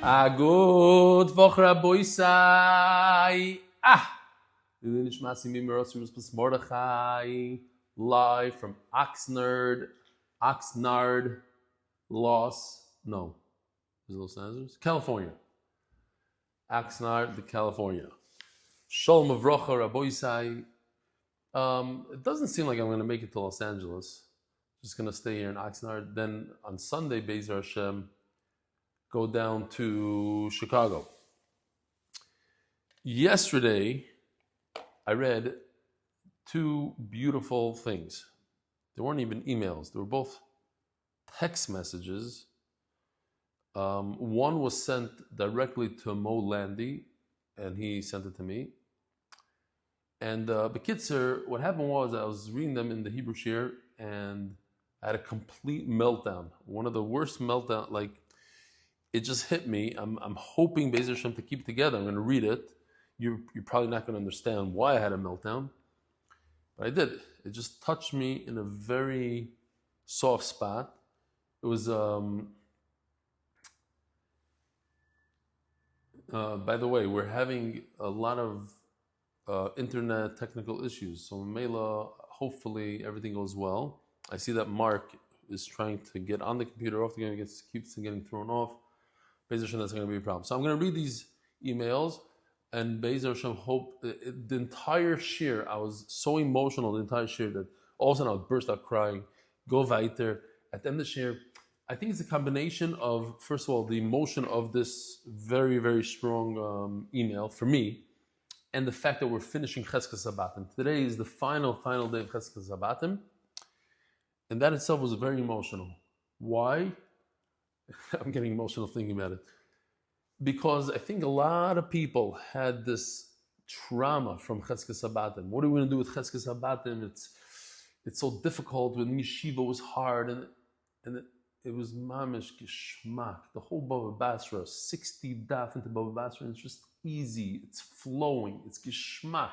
Good Vochra Boisai. Mordechai, live from Oxnard, Los Angeles, California. Oxnard, California. Shalom Avrocha Raboisai. It doesn't seem like I'm going to make it to Los Angeles. Just going to stay here in Oxnard. Then on Sunday, Be'ezer Hashem, go down to Chicago. Yesterday, I read two beautiful things. They weren't even emails. They were both text messages. One was sent directly to Mo Landy, and he sent it to me. And Bekitzer, what happened was I was reading them in the Hebrew Shir, and I had a complete meltdown. One of the worst meltdown, like, it just hit me. I'm hoping Be'ezer Hashem to keep it together. I'm going to read it. You're probably not going to understand why I had a meltdown, but I did. It just touched me in a very soft spot. It was, by the way, we're having a lot of internet technical issues. So Mela, hopefully everything goes well. I see that Mark is trying to get on the computer off the game, keeps getting thrown off. Be'ezer Hashem, that's going to be a problem. So I'm going to read these emails, and Be'ezer Hashem, hope the entire shir, I was so emotional the entire shir that all of a sudden I would burst out crying. Go weiter. At the end of the shir, I think it's a combination of, first of all, the emotion of this very, very strong email for me, and the fact that we're finishing Cheskas Sabatim. Today is the final day of Cheskas Sabatim, and that itself was very emotional. Why? I'm getting emotional thinking about it. Because I think a lot of people had this trauma from Cheskas Sabatim. What are we going to do with Cheskas Sabatim? It's so difficult. When yeshiva was hard, and it was mamish geshmak. The whole Bava Basra, 60 daf into Bava Basra, and it's just easy. It's flowing. It's geshmak.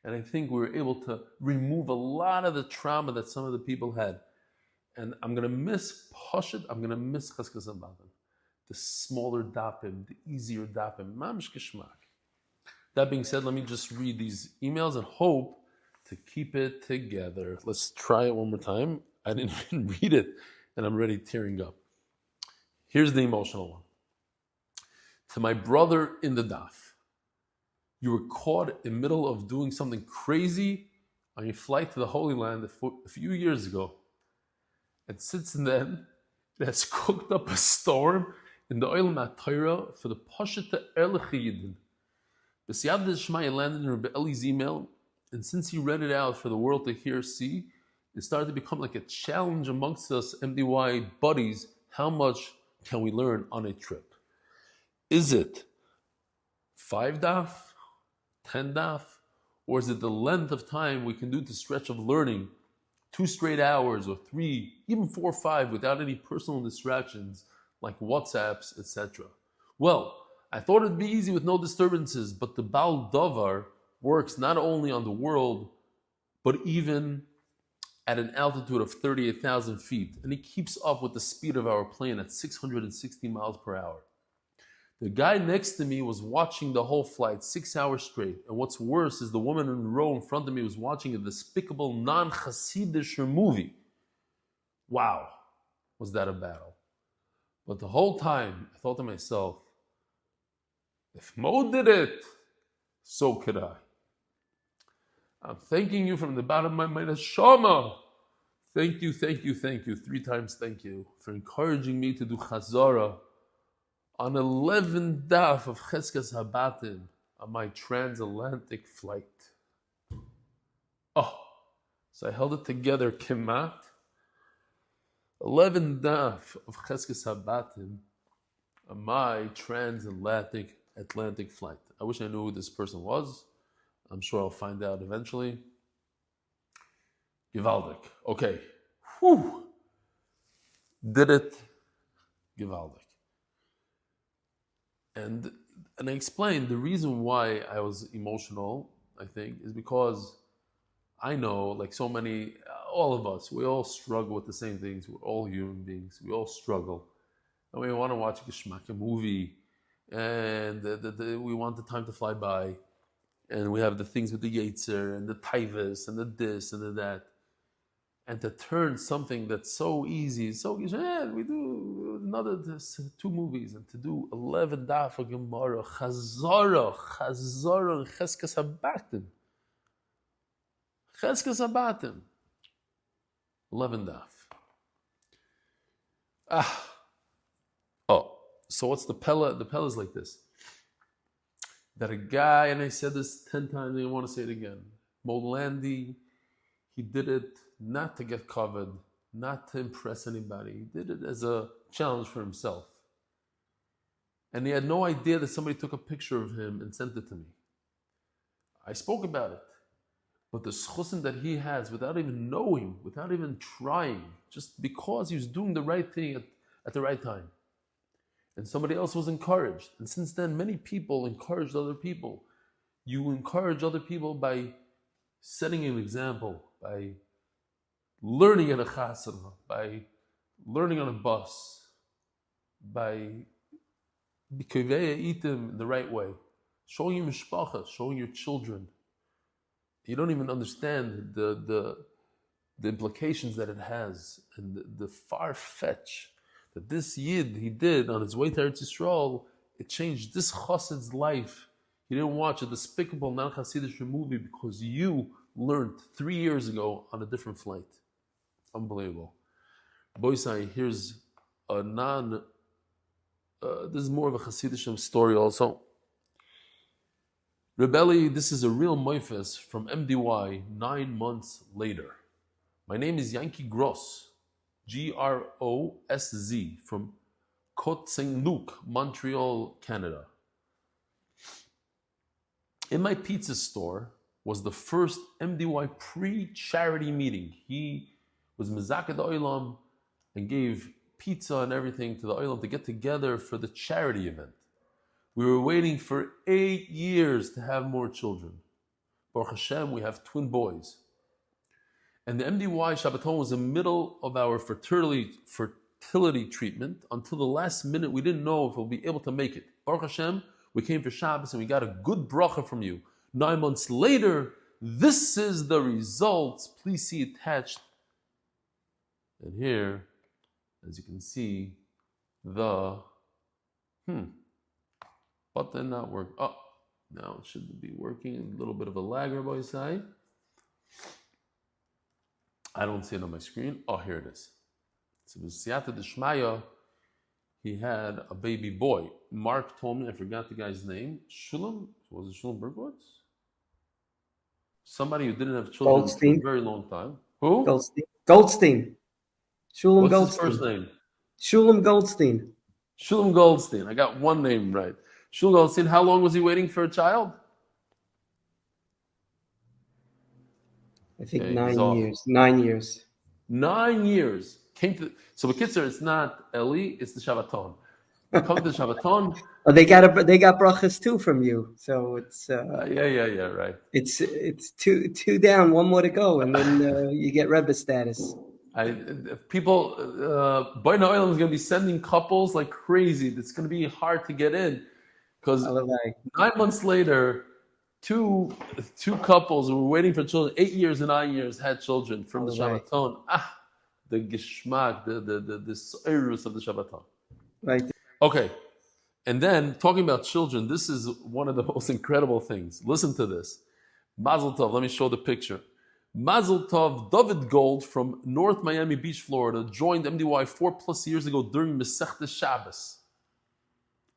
And I think we were able to remove a lot of the trauma that some of the people had. And I'm going to miss Pashut. I'm going to miss Cheskas Sabatim. The smaller dapim, the easier dapim, mamish geshmak. That being said, let me just read these emails and hope to keep it together. Let's try it one more time. I didn't even read it, and I'm already tearing up. Here's the emotional one. To my brother in the daf, you were caught in the middle of doing something crazy on your flight to the Holy Land a few years ago. And since then, it has cooked up a storm in the Olam HaTorah for the Pashut Erlich Yidin. B'siyad Shmaya landed in Reb Eli's email, and since he read it out for the world to see, it started to become like a challenge amongst us MDY buddies. How much can we learn on a trip? Is it 5 daf, 10 daf, or is it the length of time we can do the stretch of learning, 2 straight hours, or 3, even 4 or 5, without any personal distractions like WhatsApps, etc.? Well, I thought it'd be easy with no disturbances, but the Baal Davar works not only on the world, but even at an altitude of 38,000 feet, and he keeps up with the speed of our plane at 660 miles per hour. The guy next to me was watching the whole flight, 6 hours straight, and what's worse is the woman in the row in front of me was watching a despicable non-Hasidic movie. Wow, was that a battle. But the whole time, I thought to myself, if Mo did it, so could I. I'm thanking you from the bottom of my neshama. Thank you, 3 times thank you, for encouraging me to do chazara on 11 daf of Cheskas Sabatim on my transatlantic flight. Oh, so I held it together, Kemat. 11 daf of Cheskas Sabatim on my transatlantic flight. I wish I knew who this person was. I'm sure I'll find out eventually. Givaldik. Okay. Whew. Did it. Givaldik. And I explained the reason why I was emotional, I think, is because I know, like so many, all of us, we all struggle with the same things. We're all human beings. We all struggle. and we want to watch a geschmack movie, and we want the time to fly by, and we have the things with the Yetzer and the Taivas and the this and the that, and to turn something that's so easy, we do another two movies, and to do 11 daf of Gemara, Chazara, Cheskas Habatim, 11 daf. So what's the Pella? The Pella is like this. That a guy, and I said this 10 times, and I want to say it again. Molandi, he did it not to get covered, not to impress anybody. He did it as a challenge for himself. And he had no idea that somebody took a picture of him and sent it to me. I spoke about it. But the schusim that he has, without even knowing, without even trying, just because he was doing the right thing at the right time. And somebody else was encouraged. And since then, many people encouraged other people. You encourage other people by setting an example, by learning in a chasana, by learning on a bus, by b'kivei itim in the right way, showing your mishpacha, showing your children. You don't even understand the implications that it has, and the far-fetched that this Yid, he did on his way to Eretz Yisrael. It changed this chassid's life. He didn't watch a despicable non-Hasidic movie because you learned 3 years ago on a different flight. Unbelievable. Boysai, here's a this is more of a Hasidic story also. Reb Eli, this is a real moifes from MDY 9 months later. My name is Yankee Gross, Grosz, from Côte-Saint-Luc, Montreal, Canada. In my pizza store was the first MDY pre-charity meeting. He was Mezakeh the Olam and gave pizza and everything to the Olam to get together for the charity event. We were waiting for 8 years to have more children. Baruch Hashem, we have twin boys. And the MDY Shabbaton was in the middle of our fertility treatment. Until the last minute, we didn't know if we'll be able to make it. Baruch Hashem, we came for Shabbos and we got a good bracha from you. 9 months later, this is the results. Please see attached. And here, as you can see, the button not work. Oh, now it should be working. A little bit of a lag, Rabbi Isai. I don't see it on my screen. Oh, here it is. So with Siyata Deshmaya, he had a baby boy. Mark told me, I forgot the guy's name. Shulam? Was it Shulam Berkowitz? Somebody who didn't have children for a very long time. Who? Goldstein. Shulam What's Goldstein. His first name? Shulam Goldstein. Shulam Goldstein. I got one name right. Shulam Goldstein. How long was he waiting for a child? I think 9 years. 9 years. 9 years. So B'kitzer, it's not Eli, it's the Shabbaton. They come to the Shabbaton. Oh, they got brachas too from you. So it's right. It's two down, one more to go, and then you get Rebbe status. People, Boy Noel is going to be sending couples like crazy. It's going to be hard to get in because 9 months later, two couples who were waiting for children, 8 years and 9 years, had children from the Shabbaton. The geschmack, the soirus of the Shabbaton. Right. Okay. And then, talking about children, this is one of the most incredible things. Listen to this. Mazel Tov, let me show the picture. Mazel Tov, David Gold from North Miami Beach, Florida, joined MDY 4+ years ago during Masechta Shabbos.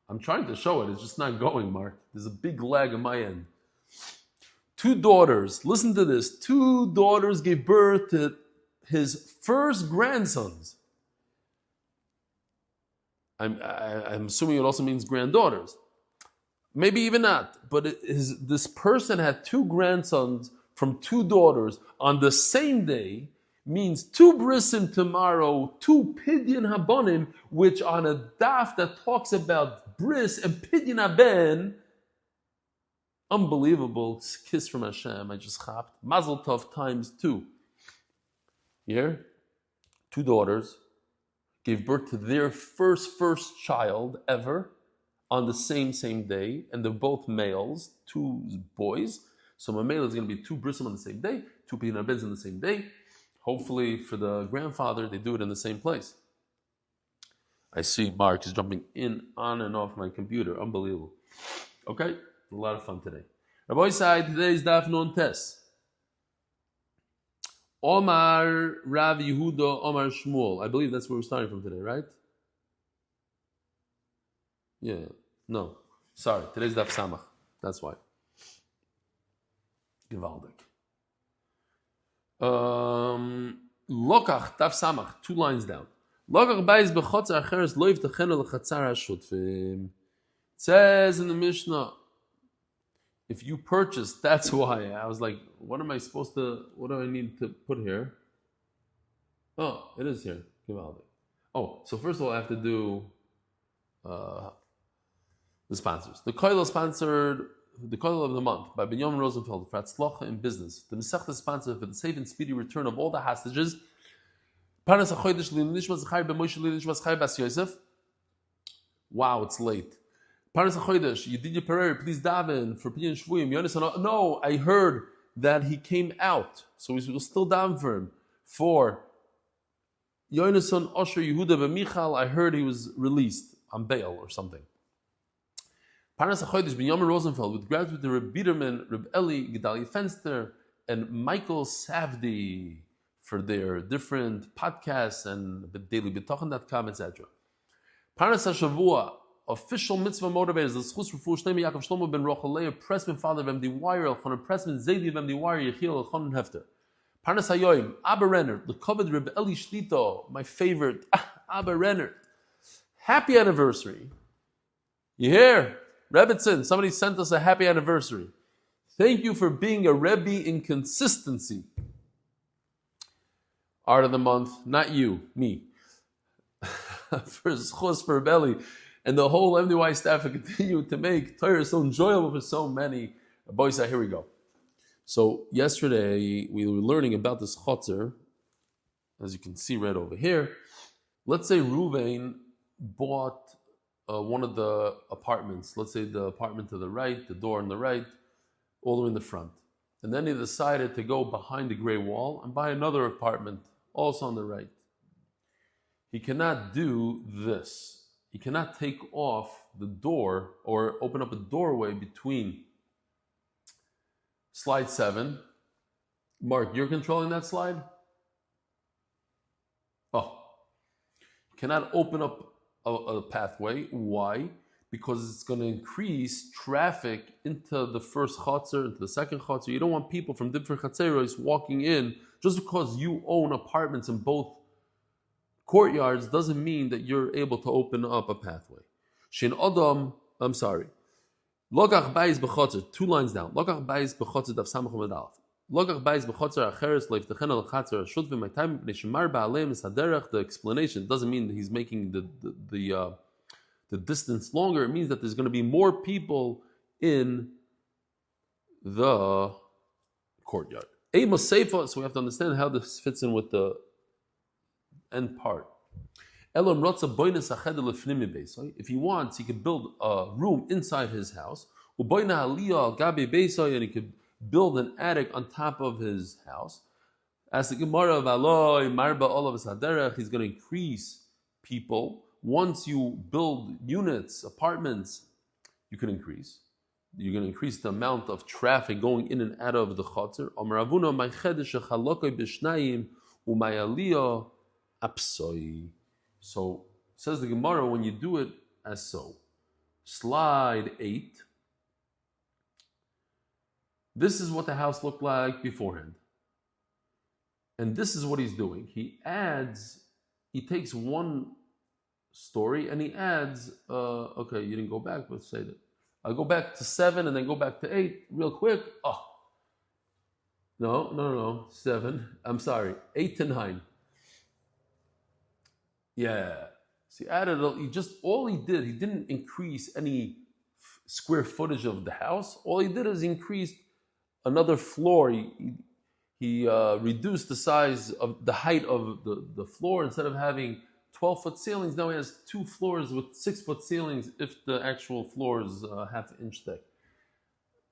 I'm trying to show it. It's just not going, Mark. There's a big lag on my end. 2 daughters, listen to this. 2 daughters gave birth to his first grandsons. I'm assuming it also means granddaughters. Maybe even not. But this person had 2 grandsons from 2 daughters on the same day, means 2 brisim tomorrow, 2 pidyon habonim, which on a daf that talks about bris and pidyon haben, unbelievable kiss from Hashem. I just chapped. Mazel Tov times 2. Here, 2 daughters. gave birth to their first child ever on the same day, and they're both males, two boys. So Mamela is going to be two brissim on the same day, two Pidyon Arbez on the same day. Hopefully for the grandfather, they do it in the same place. I see Mark is jumping on and off my computer. Unbelievable. Okay, a lot of fun today. Rabbi side, today's Daf Non Tes. Omar Rav Yehuda Omar Shmuel. I believe that's where we're starting from today, right? Yeah. No. Sorry. Today's Daf Samach. That's why. Gewaldig. Lokach Daf Samach. 2 lines down. Lokach Bayis B'chotzar Acheres Loiv Techenu L'chatzar HaShutfim. It says in the Mishnah, if you purchase, that's why. I was like, what do I need to put here? Oh, it is here. Oh, so first of all, I have to do the sponsors. The Koil sponsored the Koil of the month by Benjamin Rosenfeld for Atzlocha in business. The Masechta sponsored for the safe and speedy return of all the hostages. Wow, it's late. Parnas HaChodesh, Yedidia Pereira, please daven for Pidyon Shvuyim. No, I heard that he came out, so we will still daven for him. For Yonason Osher Yehuda B'Michal, I heard he was released on bail or something. Parnas HaChodesh, Benjamin Rosenfeld, with gratitude to Reb Biederman, Reb Eli, Gedalia Fenster, and Michael Savdi for their different podcasts and dailybitochen.com, etc. Parnas HaShavua, official mitzvah motivators, the Schus Refu Shnei Yaakov Shlomo ben Rochalei, Pressman father of MD Wire, Elchanan Pressman, Zaydi of MD Wire, Yechiel, Elchanan Hefter. Parnas Hayoim, Abba Renner, the coveted Reb Eli Shlito, my favorite, Abba Renner. Happy anniversary. You hear? Rebbitzin, somebody sent us a happy anniversary. Thank you for being a Rebbe in consistency. Art of the month, not you, me. For Schus for Reb Eli. And the whole MDY staff will continue to make Torah so enjoyable for so many. Boys, here we go. So yesterday we were learning about this chotzer, as you can see right over here. Let's say Ruvain bought one of the apartments. Let's say the apartment to the right, the door on the right, all the way in the front. And then he decided to go behind the gray wall and buy another apartment, also on the right. He cannot do this. He cannot take off the door or open up a doorway between slide 7. Mark, you're controlling that slide? Oh. You cannot open up a pathway. Why? Because it's going to increase traffic into the first chotzer, into the second chotzer. You don't want people from different chatzeros walking in. Just because you own apartments in both courtyards doesn't mean that you're able to open up a pathway. Shin Adam, I'm sorry. Lokach bayis b'chotzer, 2 lines down. Lokach bayis b'chotzer daf samach medalef. Lokach bayis b'chotzer acheres leif techen al chatzer shut v'maytayim b'nei shemar ba'aleim esaderech. The explanation doesn't mean that he's making the distance longer. It means that there's going to be more people in the courtyard. Eima seifa. So we have to understand how this fits in with the end part. If he wants, he could build a room inside his house, and he could build an attic on top of his house. As the Gemara of Aloi, Marba Olav Saderech, he's going to increase people. Once you build units, apartments, you can increase. You're going to increase the amount of traffic going in and out of the chotzer. So, says the Gemara, when you do it as so. Slide 8. This is what the house looked like beforehand. And this is what he's doing. He takes one story and he adds, okay, you didn't go back, let's say that. I'll go back to 7 and then go back to 8 real quick. Oh, no, 7. I'm sorry, 8 to 9. Yeah. So he added, all he did, he didn't increase any square footage of the house. All he did is increased another floor. He reduced the size of the height of the floor. Instead of having 12-foot ceilings. Now he has 2 floors with 6-foot ceilings if the actual floor is half inch thick.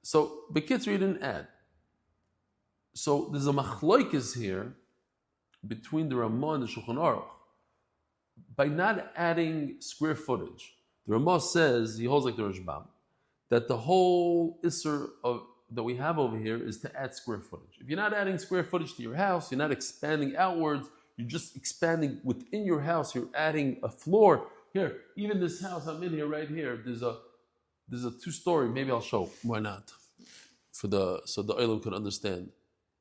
So Bekitzer you didn't add. So there's a machloikis here between the Ramah and the Shulchan Aruch. By not adding square footage, the Ramah says, he holds like the Rashbam, that the whole Isser that we have over here is to add square footage. If you're not adding square footage to your house, you're not expanding outwards, you're just expanding within your house, you're adding a floor. Here, even this house I'm in here, right here, there's a 2-story, maybe I'll show, why not? So the Olam could understand.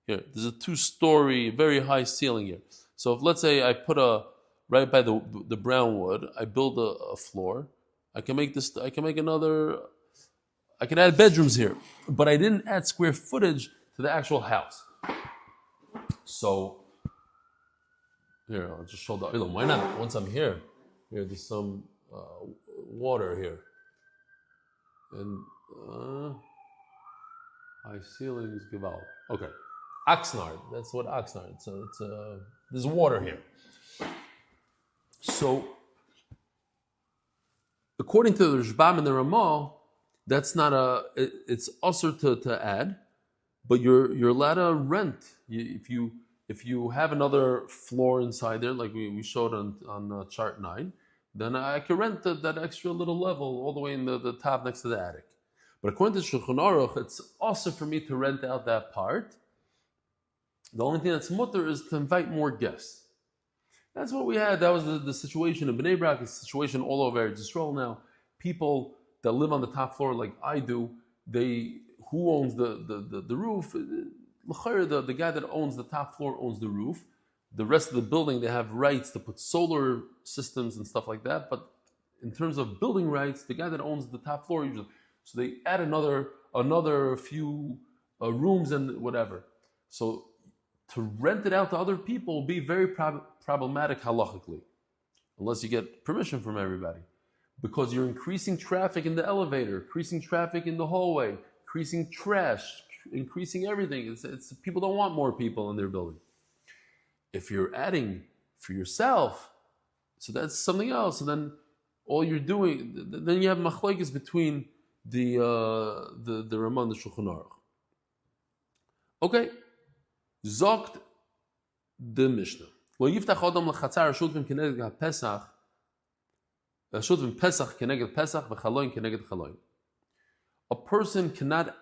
Here, there's a 2-story, very high ceiling here. So if let's say I put right by the brown wood, I build a floor, I can make I can add bedrooms here, but I didn't add square footage to the actual house. So, here, I'll just show the Olam. Why not? Once I'm here, there's some water here. And high ceilings, Gewalt. Okay. Oxnard, that's what Oxnard. So there's water here. So, according to the Rashbam and the Ramah, that's not it's also to add, but you're allowed to rent. If you have another floor inside there, like we showed on chart 9, then I can rent that extra little level all the way in the top next to the attic. But according to Shulchan Aruch, it's also for me to rent out that part. The only thing that's mutter is to invite more guests. That's what we had. That was the situation in Bnei Brak. It's a situation all over Eretz Yisrael now. People that live on the top floor like I do, who owns the roof? The guy that owns the top floor owns the roof. The rest of the building, they have rights to put solar systems and stuff like that. But in terms of building rights, the guy that owns the top floor usually, so they add another few rooms and whatever. So to rent it out to other people will be very problematic halachically, unless you get permission from everybody. Because you're increasing traffic in the elevator, increasing traffic in the hallway, increasing trash, increasing everything. It's people don't want more people in their building. If you're adding for yourself, so that's something else. And then all you're doing, then you have machlokes between the Ramah and the Shulchan Aruch. Okay, zogt the Mishnah. Well, yiftach adam lechatzar shulvim keneged Pesach. A person cannot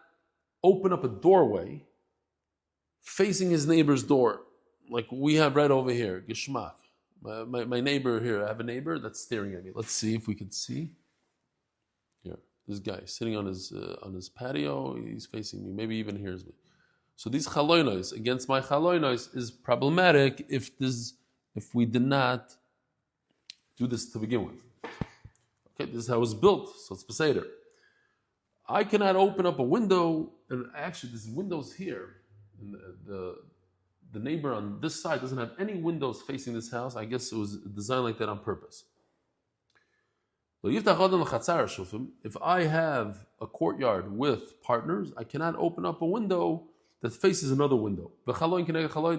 open up a doorway facing his neighbor's door, like we have right over here. Geshmak. My neighbor here. I have a neighbor that's staring at me. Let's see if we can see. Here, this guy sitting on his patio. He's facing me. Maybe even hears me. So these chaloinos against my chaloinos is problematic if we did not do this to begin with. Okay, this is how it was built, so it's Beseder. I cannot open up a window, and actually there's windows here. And the neighbor on this side doesn't have any windows facing this house. I guess it was designed like that on purpose. If I have a courtyard with partners, I cannot open up a window that faces another window. The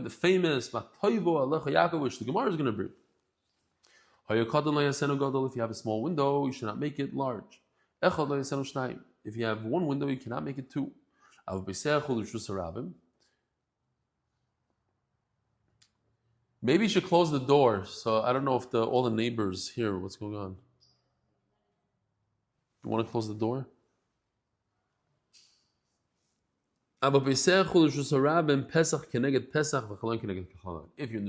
famous which the Gemara is going to bring. If you have a small window, you should not make it large. If you have one window, you cannot make it 2. Maybe you should close the door. So I don't know if all the neighbors hear what's going on. You want to close the door? If you're in the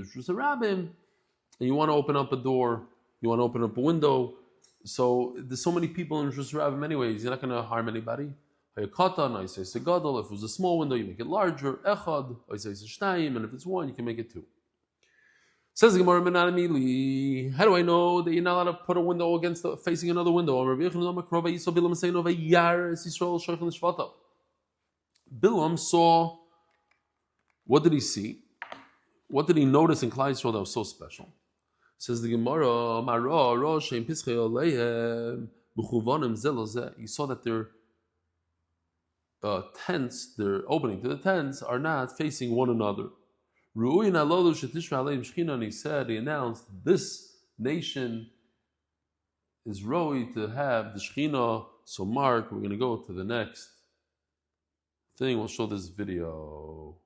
Rishus Harabim and you want to open up a door, you want to open up a window, so there's so many people in Rishus Harabim anyways, you're not going to harm anybody. If it was a small window, you make it larger. And if it's 1, you can make it 2. Says the Gemara, how do I know that you're not allowed to put a window facing another window? Bilam saw, what did he see? What did he notice in Klal Yisrael that was so special? Says the Gemara, he saw that their tents, their opening to the tents, are not facing one another. And he said, he announced, this nation is roi to have the Shechina. So Mark, we're going to go to the next thing. We'll show this video.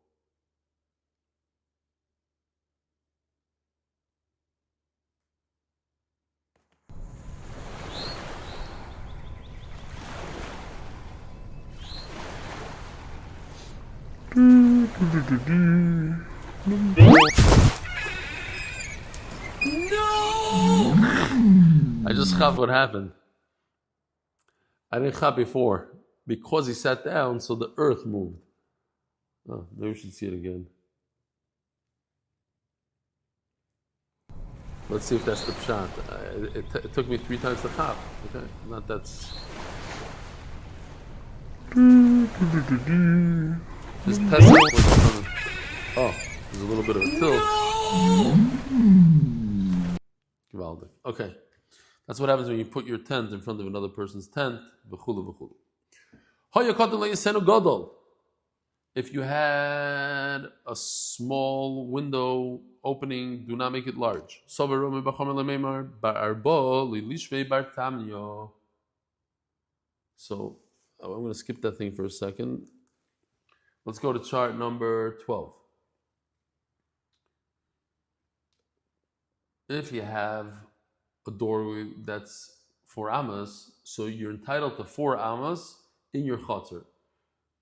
I just chap what happened. I didn't chap before because he sat down, so the earth moved. Oh, maybe we should see it again. Let's see if that's the pshat. It took me 3 times to chap. Okay, not that's. This pesach was oh, there's a little bit of a tilt. Gewaldig. Okay. That's what happens when you put your tent in front of another person's tent. If you had a small window opening, do not make it large. So I'm going to skip that thing for a second. Let's go to chart number 12. If you have a doorway that's 4 amas, so you're entitled to 4 amas in your chutzner,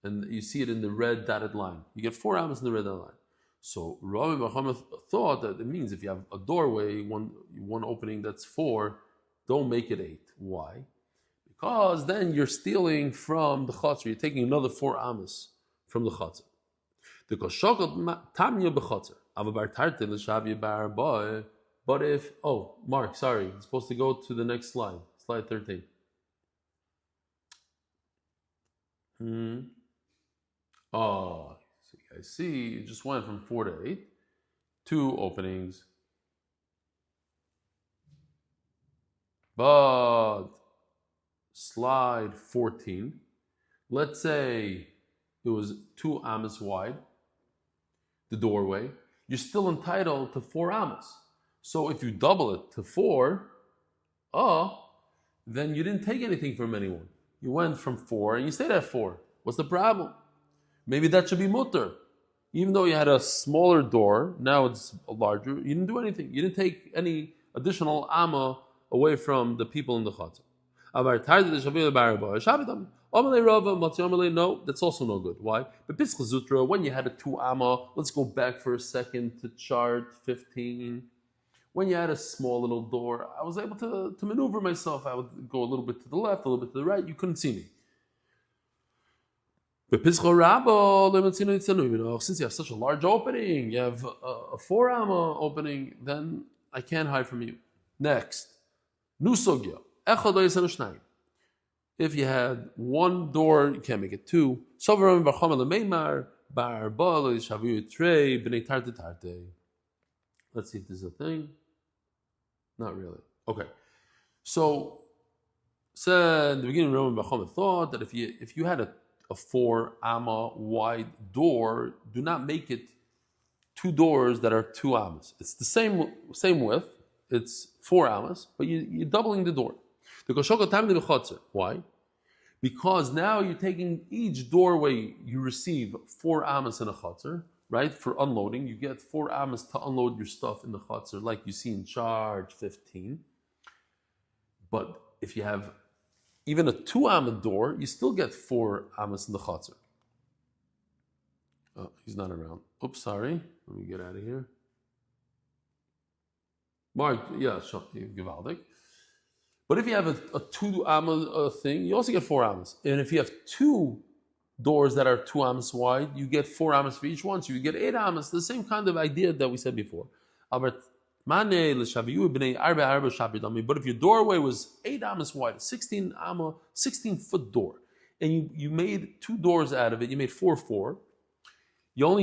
and you see it in the red dotted line. You get 4 amas in the red dotted line. So Rabbi Muhammad thought that it means if you have a doorway, one opening that's 4, don't make it 8. Why? Because then you're stealing from the chutzner. You're taking another 4 amas from the chutzner. But if, Mark, sorry, it's supposed to go to the next slide, slide 13. Oh, I see, it just went from 4 to 8. 2 openings. But slide 14, let's say it was 2 amas wide, the doorway, you're still entitled to 4 amas. So if you double it to 4, then you didn't take anything from anyone. You went from 4 and you stayed at 4. What's the problem? Maybe that should be mutter. Even though you had a smaller door, now it's a larger, you didn't do anything. You didn't take any additional amma away from the people in the chutzner. No, that's also no good. Why? But when you had a 2 amma, let's go back for a second to chart 15. When you had a small little door, I was able to maneuver myself. I would go a little bit to the left, a little bit to the right. You couldn't see me. But since you have such a large opening, you have a 4 amma opening, then I can't hide from you. Next. If you had 1 door, you can't make it 2. Let's see if there's a thing. Not really. Okay. So, said in the beginning, Rabbi Bacham thought that if you had a 4 amma wide door, do not make it 2 doors that are 2 ammas. It's the same width. It's 4 ammas, but you're doubling the door. Why? Because now you're taking each doorway you receive 4 ammas in a chutzner, right? For unloading, you get 4 ammas to unload your stuff in the chutzner, like you see in charge 15. But if you have even a 2 amma door, you still get 4 ammas in the chutzner. Oh, he's not around. Oops, sorry. Let me get out of here. Mark, yeah, gewaldig. But if you have a 2 amma thing, you also get 4 ammas. And if you have 2 doors that are 2 ammas wide, you get 4 ammas for each one, so you get 8 ammas. The same kind of idea that we said before. But if your doorway was 8 ammas wide, 16-foot door, and you made 2 doors out of it, you made 4, you're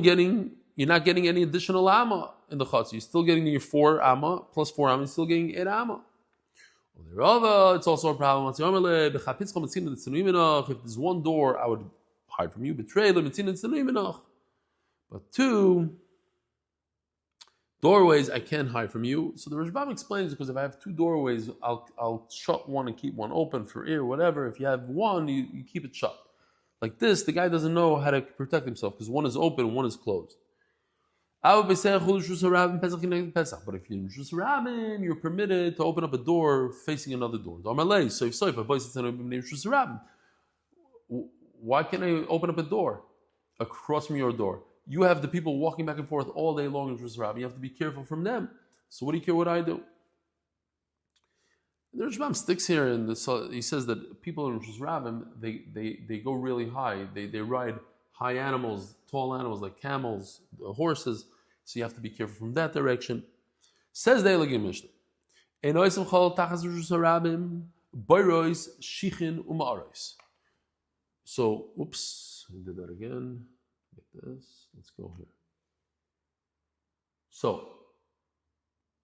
not getting any additional amma in the chutzner. You're still getting your 4 amma plus 4 amma, you're still getting 8 amma. It's also a problem. If there's 1 door, I would hide from you. But 2, Doorways I can't hide from you. So the Rashbam explains, because if I have two doorways, I'll shut one and keep one open for ear, whatever. If you have one, you keep it shut. Like this, the guy doesn't know how to protect himself because one is open and one is closed. But if you're in Rishus Rabbim, you're permitted to open up a door facing another door. Why can't I open up a door across from your door? You have the people walking back and forth all day long in Rishus Rabbim. You have to be careful from them. So what do you care what I do? The Rishbam sticks here, and he says that people in Rishus Rabbim, they go really high. They ride high animals, tall animals like camels, horses. So you have to be careful from that direction. Says the Elegim Mishnah. So, oops, I did that again. Like this. Let's go here. So,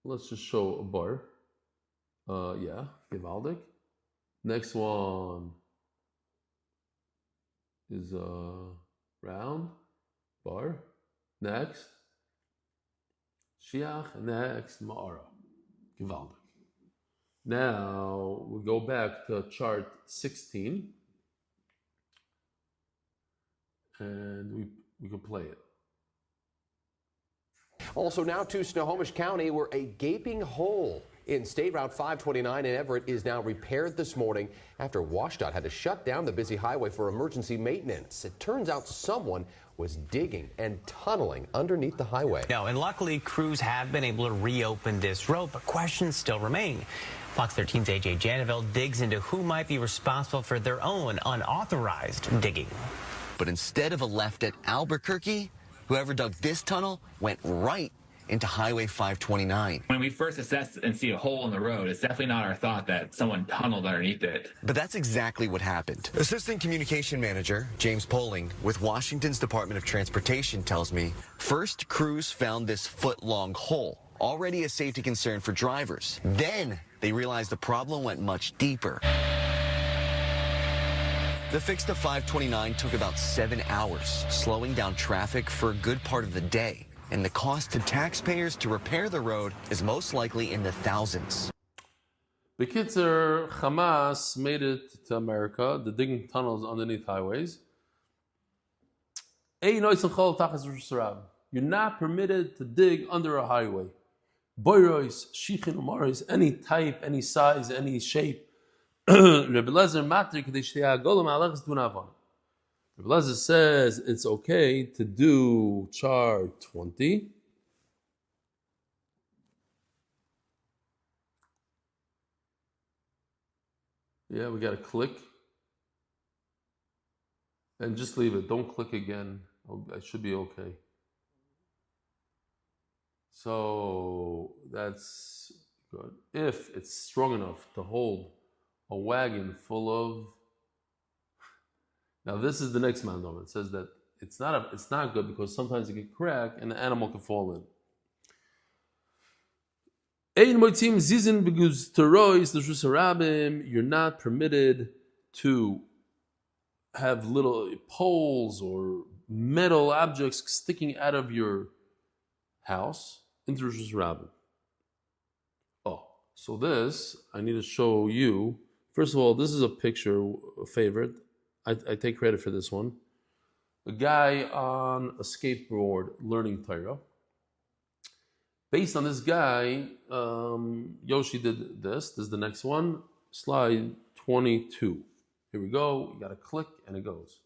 let's just show a bar. Gewaldig. Next one is a round bar. Next, Shiach. Next, Ma'ara. Gewaldig. Now, we go back to chart 16. And we can play it. Also now to Snohomish County, where a gaping hole in State Route 529 in Everett is now repaired this morning after WashDOT had to shut down the busy highway for emergency maintenance. It turns out someone was digging and tunneling underneath the highway. No, and luckily crews have been able to reopen this road, but questions still remain. Fox 13's AJ Janeville digs into who might be responsible for their own unauthorized digging. But instead of a left at Albuquerque, whoever dug this tunnel went right into Highway 529. When we first assess and see a hole in the road, it's definitely not our thought that someone tunneled underneath it. But that's exactly what happened. Assistant Communication Manager James Poling with Washington's Department of Transportation tells me first crews found this foot-long hole, already a safety concern for drivers. Then they realized the problem went much deeper. The fix to 529 took about 7 hours, slowing down traffic for a good part of the day. And the cost to taxpayers to repair the road is most likely in the thousands. B'kitzer, Hamas made it to America, the digging tunnels underneath highways. You're not permitted to dig under a highway. Boirois, shichin, umaris, any type, any size, any shape. Reb Eli says it's okay to do chart 20. Yeah, we got to click. And just leave it. Don't click again. It should be okay. So that's good. If it's strong enough to hold a wagon full of. Now this is the next mandam. It says that it's not good because sometimes it can crack and the animal can fall in. You're not permitted to have little poles or metal objects sticking out of your house into Rishus Rabbim. Oh, so this I need to show you. First of all, this is a picture, a favorite. I take credit for this one. A guy on a skateboard learning Torah. Based on this guy, Yoshi did this. This is the next one. Slide 22. Here we go. You got to click and it goes.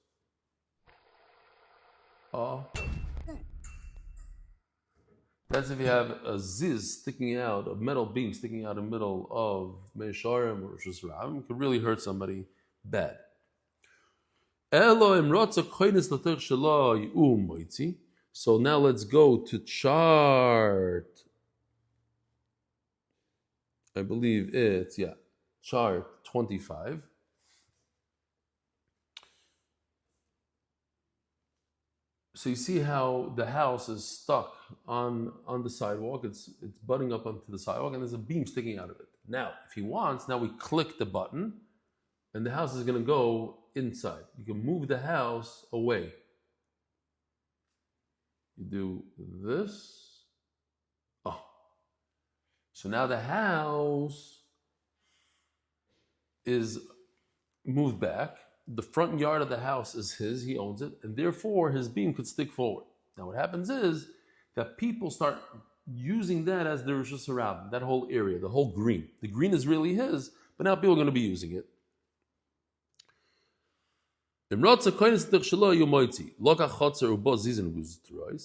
That's if you have a ziz sticking out, a metal beam sticking out in the middle of Meisharim or Rishus Rabbim. It could really hurt somebody bad. So now let's go to chart. I believe it's, chart 25. So you see how the house is stuck on the sidewalk. It's butting up onto the sidewalk, and there's a beam sticking out of it. Now, if he wants, now we click the button, and the house is going to go inside. You can move the house away. You do this. So now the house is moved back. The front yard of the house is his, he owns it, and therefore his beam could stick forward. Now what happens is that people start using that as their Rosh Hashanah, that whole area, the whole green. The green is really his, but now people are going to be using it.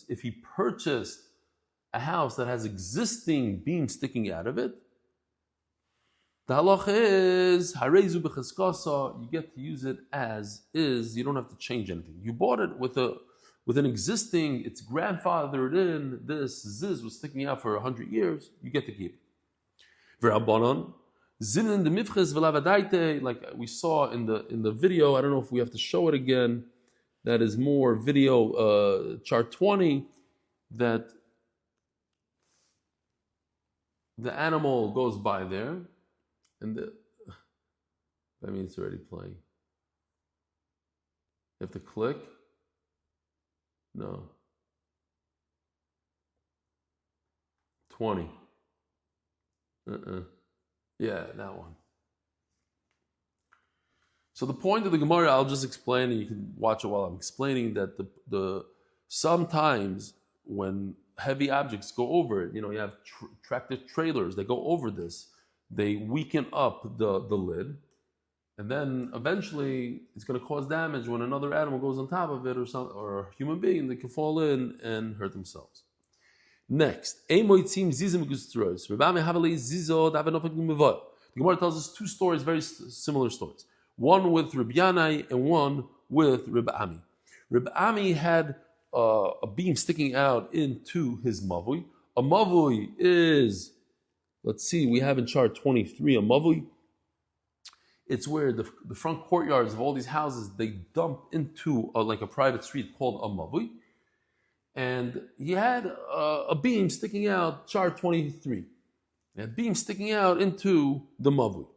If he purchased a house that has existing beams sticking out of it, the halacha is, you get to use it as is, you don't have to change anything. You bought it with an existing, it's grandfathered in, this ziz was sticking out for 100 years, you get to keep it. Like we saw in the video, I don't know if we have to show it again, that is more video, chart 20, that the animal goes by there, and that means it's already playing. You have to click. No. 20. Yeah, that one. So the point of the Gemara, I'll just explain, and you can watch it while I'm explaining, that the sometimes when heavy objects go over it, you have tractor trailers, they go over this, they weaken up the lid, and then eventually it's going to cause damage when another animal goes on top of it, or a human being, they can fall in and hurt themselves. Next, the Gemara tells us two stories, very similar stories. One with Reb Yanai and one with Reb Ami. Reb Ami had a beam sticking out into his mavui. A mavui is, let's see, we have in chart 23 a mavui. It's where the front courtyards of all these houses, they dump into like a private street called a mavui. And he had a beam sticking out, chart 23. A beam sticking out into the mavui.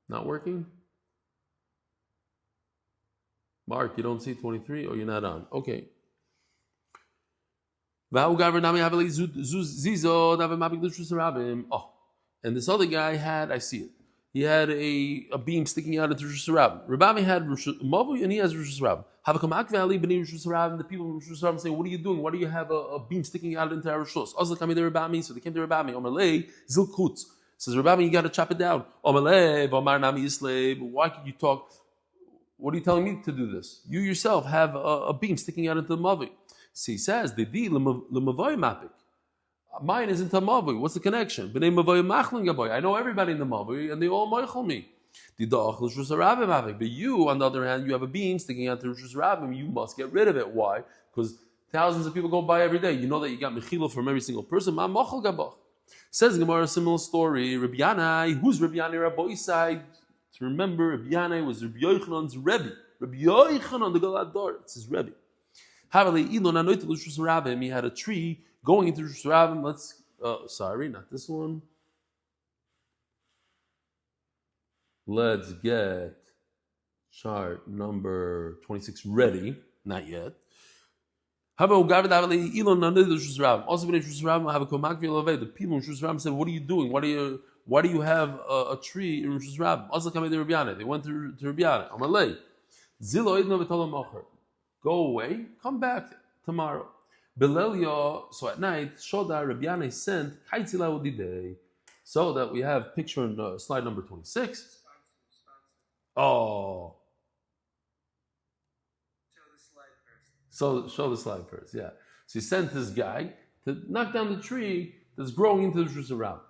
Not working? Mark, you don't see 23? Or you're not on? Okay. Oh, and this other guy had, I see it, he had a beam sticking out into Rosh Hashanah. Rabbi had Mavu and he has Rosh Hashanah. The people in Rosh Hashanah say, what are you doing? Why do you have a beam sticking out into our Rosh Hashanah? So they came to Rabbi. Omalei zilkutz. Says Rabbi, you got to chop it down. Omalei v'amar nami yislei. Why could you talk? What are you telling me to do this? You yourself have a beam sticking out into the Mavu. So he says, the di l'mavoy mapik. Mine is into Mavui. What's the connection? I know everybody in the Mavui, and they all moichel me. But you, on the other hand, you have a beam sticking out to Rosh Hashanah. You must get rid of it. Why? Because thousands of people go by every day. You know that you got mechila from every single person. Says Gemara, a similar story. Reb Yanai, who's Reb Yanai? Rabbi Isai. To remember, Reb Yanai was Reb Yochanan's Rebbe. Reb Yochanan, the Galad Dor. It's his Rebbe. He had a tree going into Rosh Hashanah. Let's, sorry, not this one. Let's get chart number 26 ready. Not yet. Also, when the people in Rosh Hashanah said, what are you doing? Why do you have a tree in Rosh Hashanah? They went to Rabbi Yanai. Go away, come back tomorrow. Belelio, so at night, Shoda Reb Yanai sent Kaitzila Udidei. So that we have picture in slide number 26. Oh. So show the slide first, yeah. So he sent this guy to knock down the tree that's growing into the Rosh Hashanah.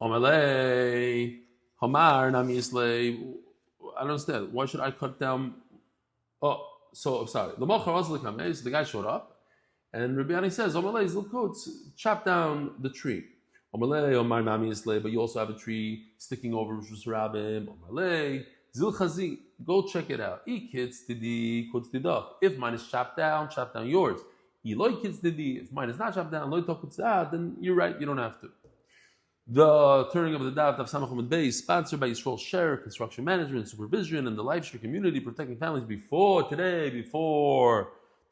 Omalei, Hamar, Nami Islay. I don't understand. Why should I cut down? Oh, so sorry. So the guy showed up, and Rabbi Yanai says, chop down the tree. But you also have a tree sticking over Rosh Hashanah. Go check it out. If mine is chopped down yours. If mine is not chopped down, then you're right, you don't have to. The turning of the Daf of Samachim Bay is sponsored by Yisrael Share, Construction Management, Supervision, and the Life Share community protecting families before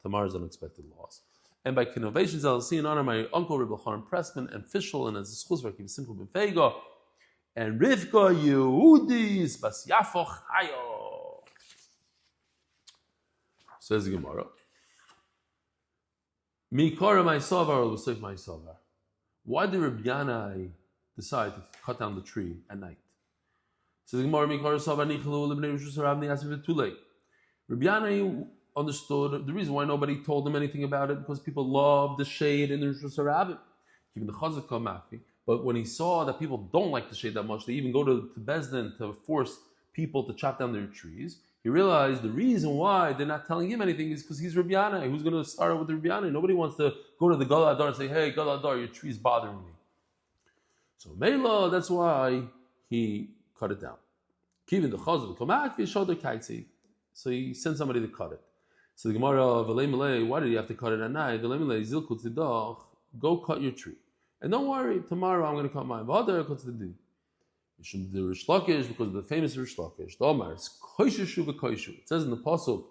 tomorrow's unexpected loss. And by innovations, I'll see in honor my uncle Reb Elchanan Pressman and Fischel and as a schus for Simcha ben Feiga and Rivka Yehudis Bas Yafo Chayo. Says the Gemara. Mikara my savar or l'sif my savar. Why did Reb Yanai decide to cut down the tree at night? Says the Gemara. Mikara savar nichelu lebnei Rosh Hashanah asif too late. Reb Yanai understood the reason why nobody told him anything about it because people love the shade in the Rosh Hashanah. Even the Chazak Makfi. But when he saw that people don't like the shade that much, they even go to Bezdin to force people to chop down their trees. He realized the reason why they're not telling him anything is because he's Reb Yanai. Who's going to start with Reb Yanai? Nobody wants to go to the Gal Adar and say, hey, Gal Adar, your tree's bothering me. So Mela, that's why he cut it down. So he sent somebody to cut it. So the Gemara, why did you have to cut it at night? Go cut your tree. And don't worry, tomorrow I'm going to cut mine. You shouldn't do Rish Lakish because of the famous Rish Lakish. It says in the Pasuk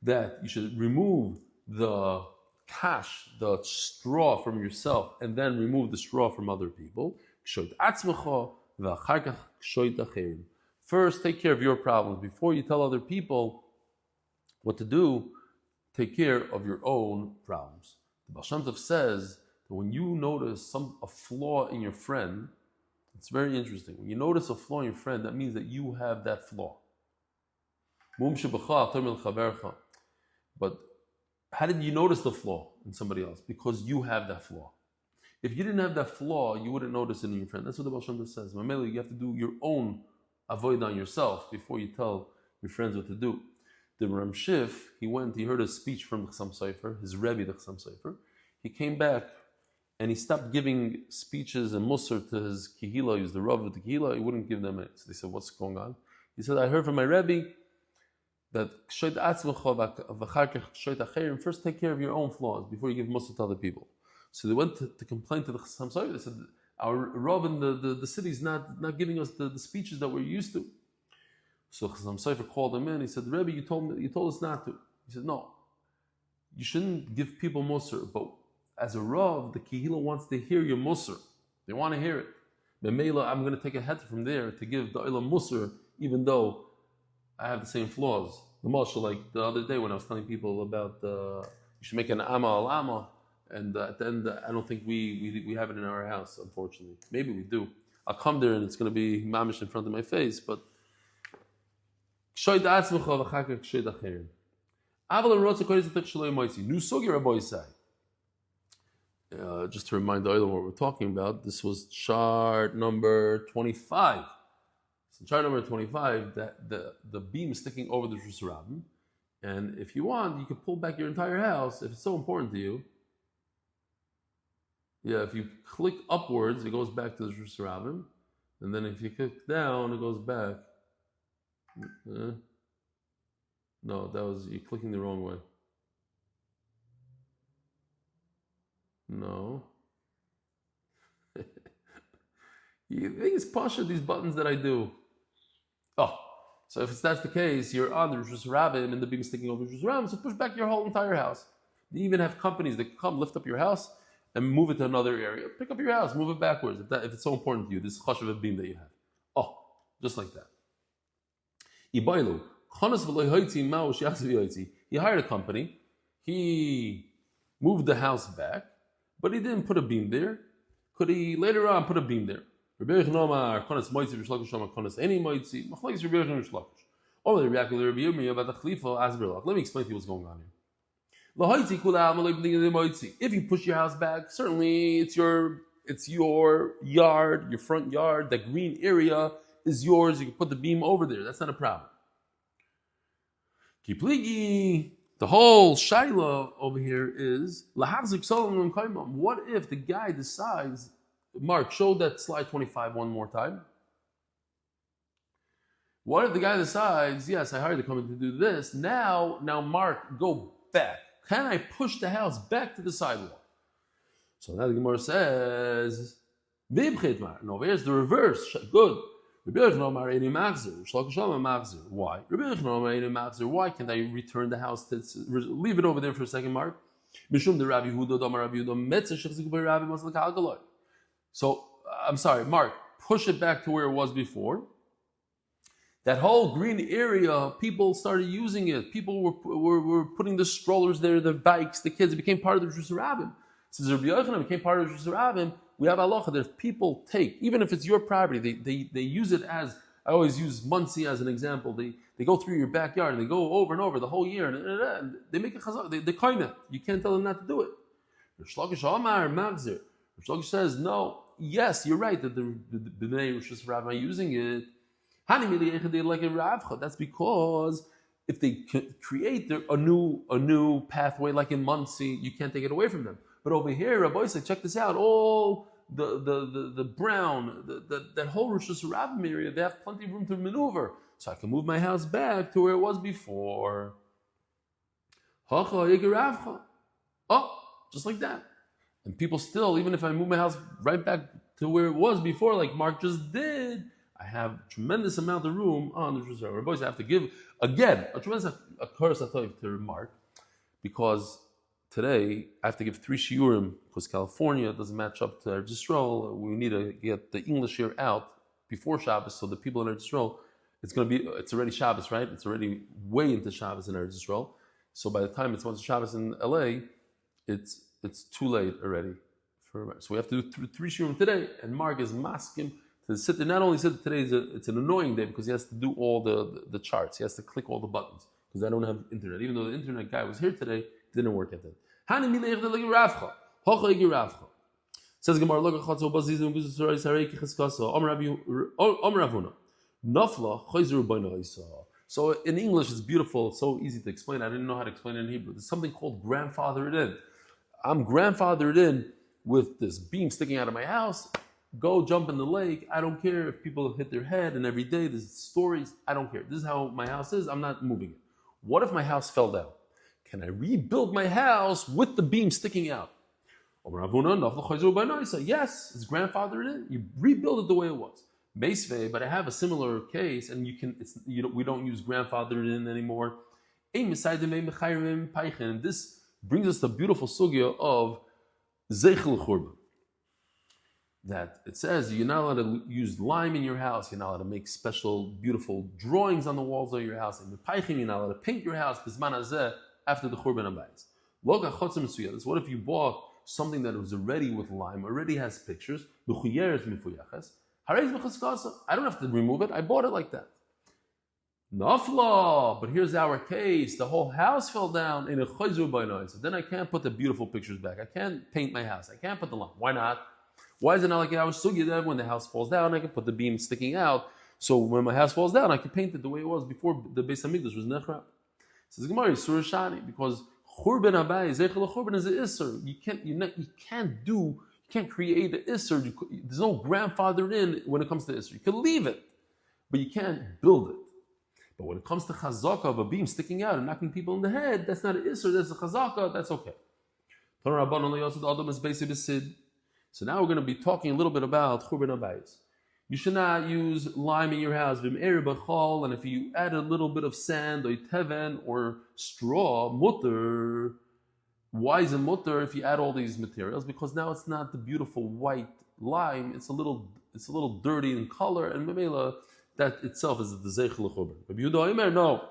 that you should remove the cash, the straw from yourself, and then remove the straw from other people. First, take care of your problems. Before you tell other people what to do, take care of your own problems. The Baal Shem Tov says that when you notice a flaw in your friend, it's very interesting. When you notice a flaw in your friend, that means that you have that flaw. But how did you notice the flaw in somebody else? Because you have that flaw. If you didn't have that flaw, you wouldn't notice it in your friend. That's what the Baal Shem Tov says. You have to do your own avoid on yourself before you tell your friends what to do. The Ram Shif, he heard a speech from the Chassam Sofer, his Rebbe, the Chassam Sofer. He came back and he stopped giving speeches and musar to his kihila. He was the Rav of the kihila. He wouldn't give them it. So they said, what's going on? He said, I heard from my Rebbe that first take care of your own flaws before you give musar to other people. So they went to complain to the Chassam Sofer. They said, our Rav in the city is not giving us the speeches that we're used to. So Chassam Sofer called him in. He said, Rebbe, you told us not to. He said, no, you shouldn't give people musar, but as a Rav, the Kehila wants to hear your musar. They want to hear it. B'meila, I'm going to take a head from there to give the Olam musar, even though I have the same flaws. The Moshe, like the other day when I was telling people about you should make an Amma al-Amma, and at the end, I don't think we have it in our house, unfortunately. Maybe we do. I'll come there and it's going to be mamish in front of my face, but just to remind the Olam what we're talking about, this was chart number 25. So chart number 25, that the beam is sticking over the Rosh Hashanah, and if you want, you can pull back your entire house if it's so important to you. Yeah, if you click upwards, it goes back to the Rosh Hashanah, and then if you click down, it goes back. No, you're clicking the wrong way. No. You think it's Pasha, these buttons that I do? Oh, so if that's the case, you're on the Rosh Hashanah and the beam is sticking over the Rosh Hashanah, so push back your whole entire house. They even have companies that come lift up your house and move it to another area. Pick up your house, move it backwards if it's so important to you, this chashav beam that you have. Oh, just like that. He hired a company, he moved the house back, but he didn't put a beam there. Could he later on put a beam there? Let me explain to you what's going on here. If you push your house back, certainly it's your yard, your front yard, that green area is yours. You can put the beam over there. That's not a problem. The whole shaila over here is what if the guy decides, Mark, show that slide 25 one more time. What if the guy decides, yes, I hired the company to do this. Now, Mark, go back. Can I push the house back to the sidewalk? So now the Gemara says, no, here's the reverse. Good. Why? Why can't I return the house? Leave it over there for a second, Mark. So, I'm sorry, Mark, push it back to where it was before. That whole green area, people started using it. People were putting the strollers there, the bikes, the kids. It became part of the Rishus Rabbim. Since Rabbi Yochanan became part of the Rishus Rabbim, we have halacha that if people take, even if it's your property, they use it as, I always use Muncie as an example. They go through your backyard and they go over and over the whole year and they make a chazak. They kind it. You can't tell them not to do it. Rish Lakish Amar Magzir. Rish Lakish says, no, yes, you're right that the Bnei Rishus Rabbim are using it. That's because if they create a new pathway like in Muncie, you can't take it away from them. But over here, Rabbi said, check this out, all the brown, that whole Rishus Rabbim area, they have plenty of room to maneuver. So I can move my house back to where it was before. Oh, just like that. And people still, even if I move my house right back to where it was before, like Mark just did, I have a tremendous amount of room on the Rishus Rabbim. Rabbi, I have to give, again, a tremendous curse to Mark, because today I have to give 3 shiurim, because California doesn't match up to Eretz Yisrael. We need to get the English year out before Shabbos, so the people in Eretz Yisrael, it's already Shabbos, right? It's already way into Shabbos in Eretz Yisrael. So by the time it's once Shabbos in LA, it's too late already. So we have to do 3 shiurim today, and Mark is masking to sit there. Not only sit today, it's an annoying day because he has to do all the charts. He has to click all the buttons because I don't have internet. Even though the internet guy was here today, it didn't work at that. Says Gemara, so in English it's beautiful, it's so easy to explain. I didn't know how to explain it in Hebrew. There's something called grandfathered in. I'm grandfathered in with this beam sticking out of my house. Go jump in the lake. I don't care if people hit their head, and every day there's stories. I don't care. This is how my house is. I'm not moving it. What if my house fell down? Can I rebuild my house with the beam sticking out? Yes, it's grandfathered in. You rebuild it the way it was. But I have a similar case, and we don't use grandfathered in anymore. And this brings us to the beautiful sugya of Zeichel Churban. That it says you're not allowed to use lime in your house, you're not allowed to make special, beautiful drawings on the walls of your house, and you're not allowed to paint your house after the Churban Habayis. What if you bought something that was already with lime, already has pictures? I don't have to remove it, I bought it like that. Nafla, but here's our case. The whole house fell down in a chayzur b'nai. So then I can't put the beautiful pictures back. I can't paint my house. I can't put the lime. Why not? Why is it not like our sugya that when the house falls down, I can put the beam sticking out? So when my house falls down, I can paint it the way it was before the Beis Hamikdash was nechrab. Says Gemara, Surah Shani, because Churban Habayis, Zeichel Churban is an isser. You can't create an isser. There's no grandfathered in when it comes to isser. You can leave it, but you can't build it. But when it comes to chazaka of a beam sticking out and knocking people in the head, that's not an isser, that's a chazaka, that's okay. So now we're going to be talking a little bit about Churban Habayis. You should not use lime in your house, and if you add a little bit of sand or teven or straw, mutter. Why is it mutter if you add all these materials? Because now it's not the beautiful white lime, it's a little dirty in color, and memela, that itself is the Zeichel Churban. Rabbi Yehuda Omer, no.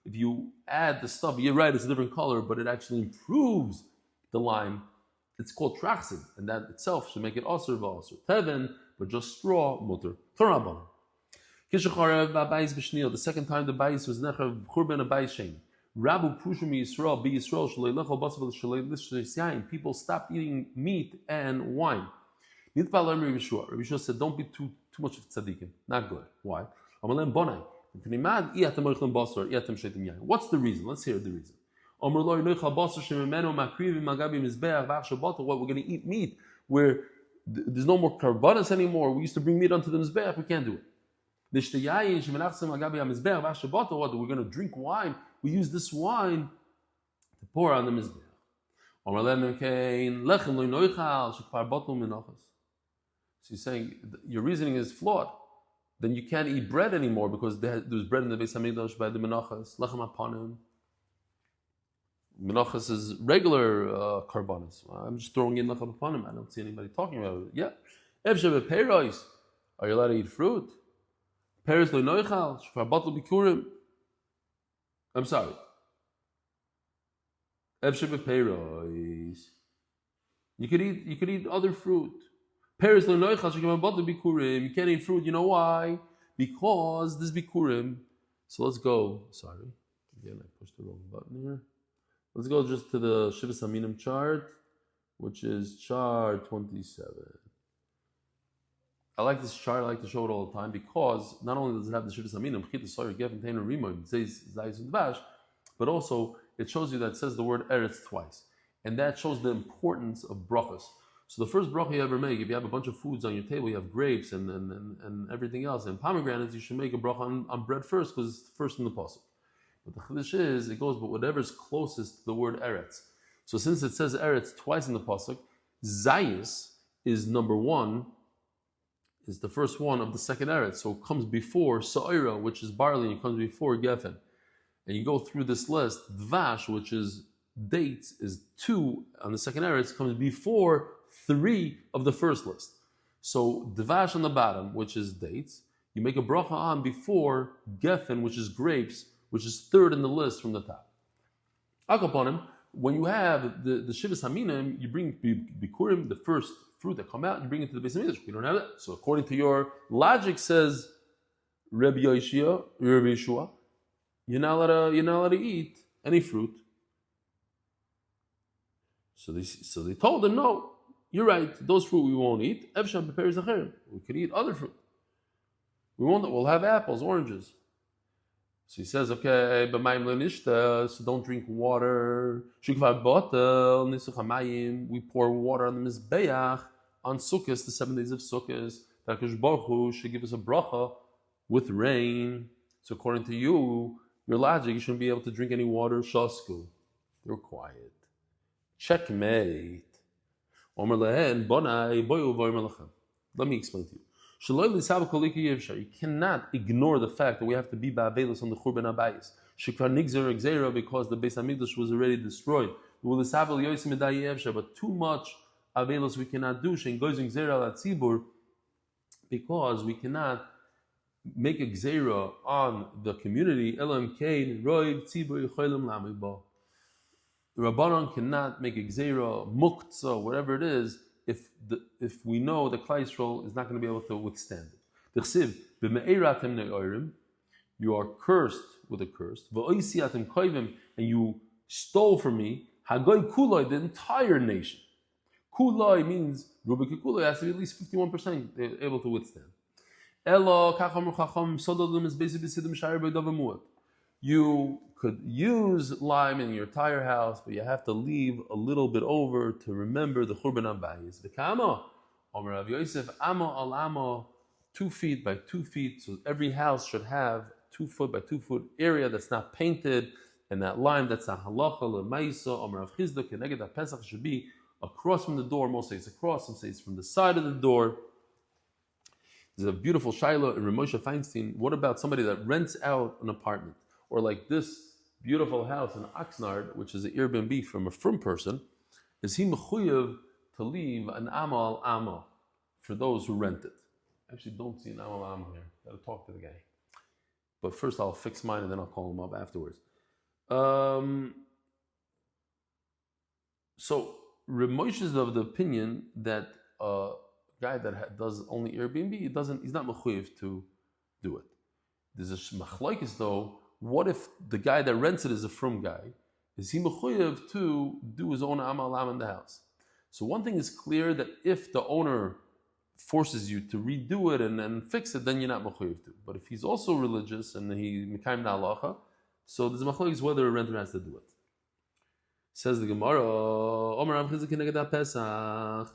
If you add the stuff, you're right, it's a different color, but it actually improves the lime. It's called trachsid, and that itself should make it asur v'asur. Teven, but just straw, mutter. Torabban. The second time the bayis was nechav Churban Habayis shein. Rabu pushim Yisrael be Yisrael shalei lechol basar shalei. People stopped eating meat and wine. Rabbi Yeshua said, don't be too much of tzaddikim. Not good. Why? What's the reason? Let's hear the reason. What, we're going to eat meat where there's no more karbanas anymore. We used to bring meat onto the mizbeach. We can't do it. What, we're going to drink wine. We use this wine to pour on the mizbeach. So you're saying your reasoning is flawed. Then you can't eat bread anymore because there's bread in the Beis Hamikdash by the menachas, lechem apanim. Menachas is regular karbanis. I'm just throwing in lachab upon him. I don't see anybody talking about it. Yeah. Efshe beperos. Are you allowed to eat fruit? Peros lo noichal. Shfar batel bikurim. I'm sorry. Efshe beperos. You could eat other fruit. Peros lo noichal. Shfar batel bikurim. You can't eat fruit. You know why? Because this bikurim. So let's go. Sorry. Again, I pushed the wrong button here. Let's go just to the Shivas Aminim chart, which is chart 27. I like this chart. I like to show it all the time because not only does it have the Shivas Aminim, but also it shows you that it says the word Eretz twice. And that shows the importance of brachas. So the first bracha you ever make, if you have a bunch of foods on your table, you have grapes and everything else, and pomegranates, you should make a bracha on bread first because it's first in the pasuk. But the chiddush is, it goes, but whatever's closest to the word Eretz. So since it says Eretz twice in the pasuk, Zayis is number one, is the first one of the second Eretz. So it comes before Sa'ira, which is barley, and it comes before Geffen. And you go through this list, Dvash, which is dates, is 2 on the second Eretz, comes before 3 of the first list. So Dvash on the bottom, which is dates, you make a bracha on before Geffen, which is grapes, which is 3rd in the list from the top. Akaponim, when you have the Shivas Haminim, you bring Bikurim, the first fruit that come out, you bring it to the Beis Hamikdash. We don't have that. So according to your logic, says Reb Yeshua, you're not allowed to eat any fruit. So they told him, no, you're right, those fruit we won't eat. We could eat other fruit. We'll have apples, oranges. So he says, okay, so don't drink water. We pour water on the Mizbeach on Sukkot, the 7 days of Sukkot. That HaKadosh Baruch Hu should give us a bracha with rain. So according to you, your logic, you shouldn't be able to drink any water. Shasku. You're quiet. Checkmate. Let me explain to you. You cannot ignore the fact that we have to be ba'avelos on the Churban Abayis. Because the Beis Hamikdash was already destroyed. But too much avelos we cannot do. Because we cannot make a gzeira on the community. Rabbanon cannot make a gzeira, muktzah, whatever it is, if we know the Klal Yisrael is not going to be able to withstand it. You are cursed with a curse. And you stole from me, Hagoy Kuloi, the entire nation. Kuloi means, Rubik Kuloi has to be at least 51% able to withstand. You could use lime in your entire house, but you have to leave a little bit over to remember the Churban Abayis. V'kama, Omer Rav Yosef, Amo al Amo, 2 feet by 2 feet. So every house should have 2 foot by 2 foot area that's not painted, and that lime that's a halacha l'maisa. Omer Rav Chizda keneged HaPesach should be across from the door. Most say it's across, some say it's from the side of the door. There's a beautiful shaila in Reb Moshe Feinstein. What about somebody that rents out an apartment? Or like this beautiful house in Oxnard, which is an Airbnb from a frum person, is he mechuyev to leave an amal ama for those who rent it? I actually don't see an amal ama here. Got to talk to the guy. But first I'll fix mine and then I'll call him up afterwards. So Reb Moshe is of the opinion that a guy that does only Airbnb, he's not mechuyev to do it. There's a machlokes though. What if the guy that rents it is a frum guy? Is he mechuyev to do his own amal am in the house? So one thing is clear, that if the owner forces you to redo it and fix it, then you're not mechuyev to. But if he's also religious and he mekayim halacha, so there's machlokes whether a renter has to do it. Says the Gemara, Omer Rav Chizda keneged Pesach.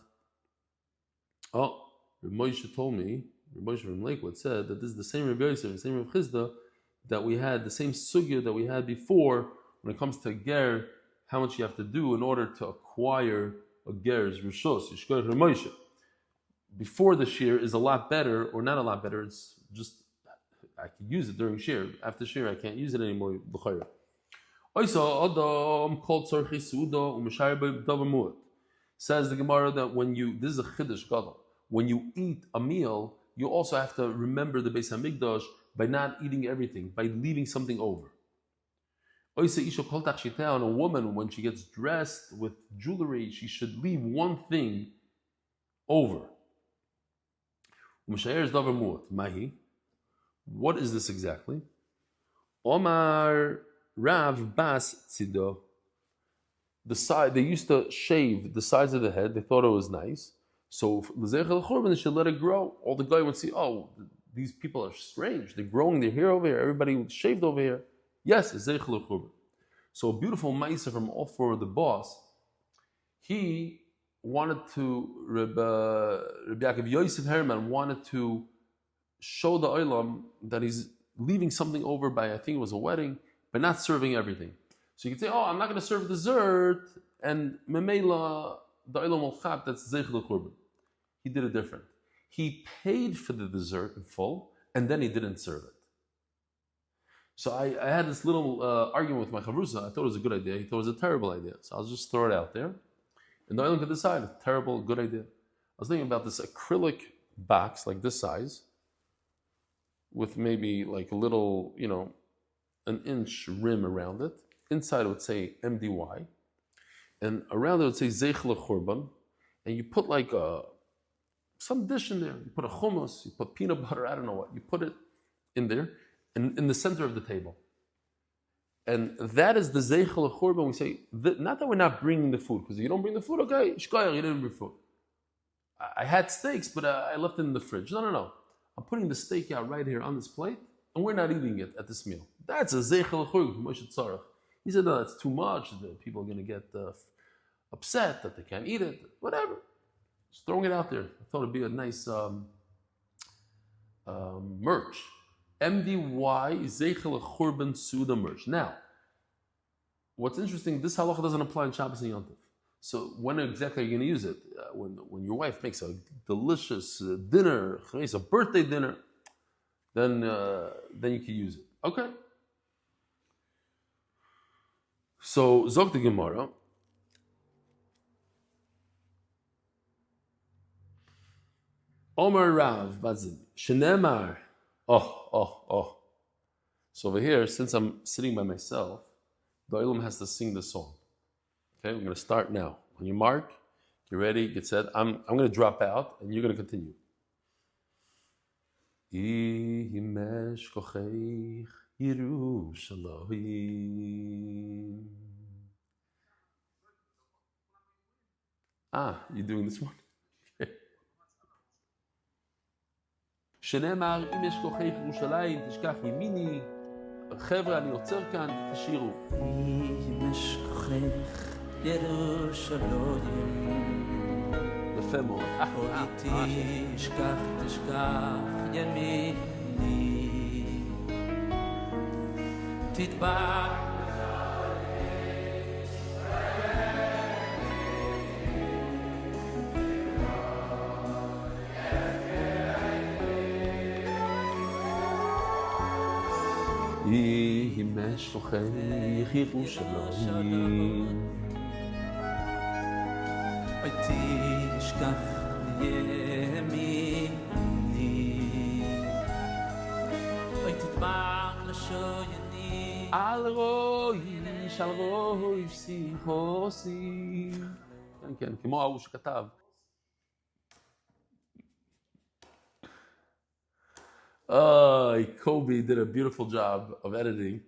Oh, Reb Moshe told me, Reb Moshe from Lakewood said that this is the same Reb Yosef, the same Reb Chizda, that we had, the same sugya that we had before when it comes to ger, how much you have to do in order to acquire a ger's rishos, yishkoyach Reb Moshe. Before the shear is a lot better, or not a lot better, it's just, I could use it during shear. After shear, I can't use it anymore, b'chayra. Says the Gemara that this is a chiddush gadol. When you eat a meal, you also have to remember the Beis Hamikdash by not eating everything, by leaving something over. And a woman, when she gets dressed with jewelry, she should leave one thing over. What is this exactly? Omar Rav Bas Tzido. The side, they used to shave the sides of the head. They thought it was nice. So they should let it grow. All the guy would see, oh, these people are strange. They're growing their hair over here. Everybody shaved over here. Yes, it's Zeichel Churban. So a beautiful ma'isa from all four of the boss. He wanted to, Reb Yaakov Yosef Herman wanted to show the Olam that he's leaving something over by, I think it was a wedding, but not serving everything. So you can say, oh, I'm not going to serve dessert, and Memela, the Olam will chap, that's Zeichel Churban. He did it different. He paid for the dessert in full, and then he didn't serve it. So I had this little argument with my chavrusa. I thought it was a good idea. He thought it was a terrible idea. So I'll just throw it out there. And the Olam could decide, terrible, good idea. I was thinking about this acrylic box, like this size, with maybe like a little, an inch rim around it. Inside it would say MDY. And around it would say Zeichel Churban. And you put like some dish in there. You put a hummus, you put peanut butter, I don't know what. You put it in there, in the center of the table. And that is the Zeichel Churban. We say, not that we're not bringing the food, because if you don't bring the food, okay, shkoyach, you didn't bring food. I had steaks, but I left it in the fridge. No. I'm putting the steak out right here on this plate, and we're not eating it at this meal. That's a Zeichel Churban, Moshe Tzarech. He said, no, that's too much. The people are going to get upset that they can't eat it. Whatever. Just throwing it out there. I thought it'd be a nice merch. MDY Zeichel Churban Suda merch. Now, what's interesting, this halacha doesn't apply in Shabbos and Yom Tov. So when exactly are you going to use it? When your wife makes a delicious dinner, a birthday dinner, then you can use it. Okay. So Zog the Gemara. Omar Rav Bazin Shenemar. Oh. So over here, since I'm sitting by myself, the Olam has to sing the song. Okay, we're going to start now. On your mark, get ready, get set. I'm going to drop out, and you're going to continue. Imesh kocheich Yerushalayim. You're doing this one? שנאמר, אם יש כוחך ירושלים, תשכח ימיני. חבר'ה, אני עוצר כאן, תשירו. אם יש כוחך ירושלים. יפה מאוד. תשכח ימיני. תדבק. ימש כוחך ירושלים. אוי תשכח ימיני. אוי תדבק לשויני. על ראש שמחוסי. כן, כמו ההוא שכתב. Kobe did a beautiful job of editing.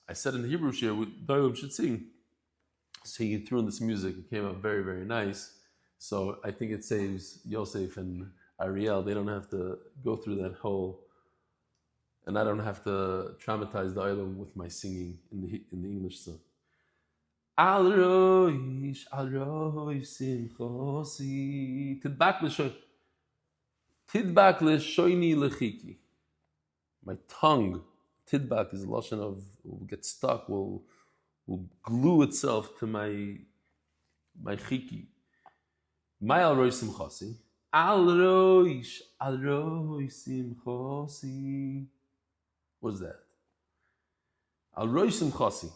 I said in the Hebrew shir, Doylem should sing. So he threw in this music. It came out very, very nice. So I think it saves Yosef and Ariel. They don't have to go through that whole, and I don't have to traumatize the Doylem with my singing in the English song. Al roish simchosi tidbak l'shoy. Tidbak l'shoyni l'chiki. My tongue, tidbak is a lashon of, will get stuck, will glue itself to my chiki. My al roish simchosi. Al roish simchosi. What's that? Al roish simchosi.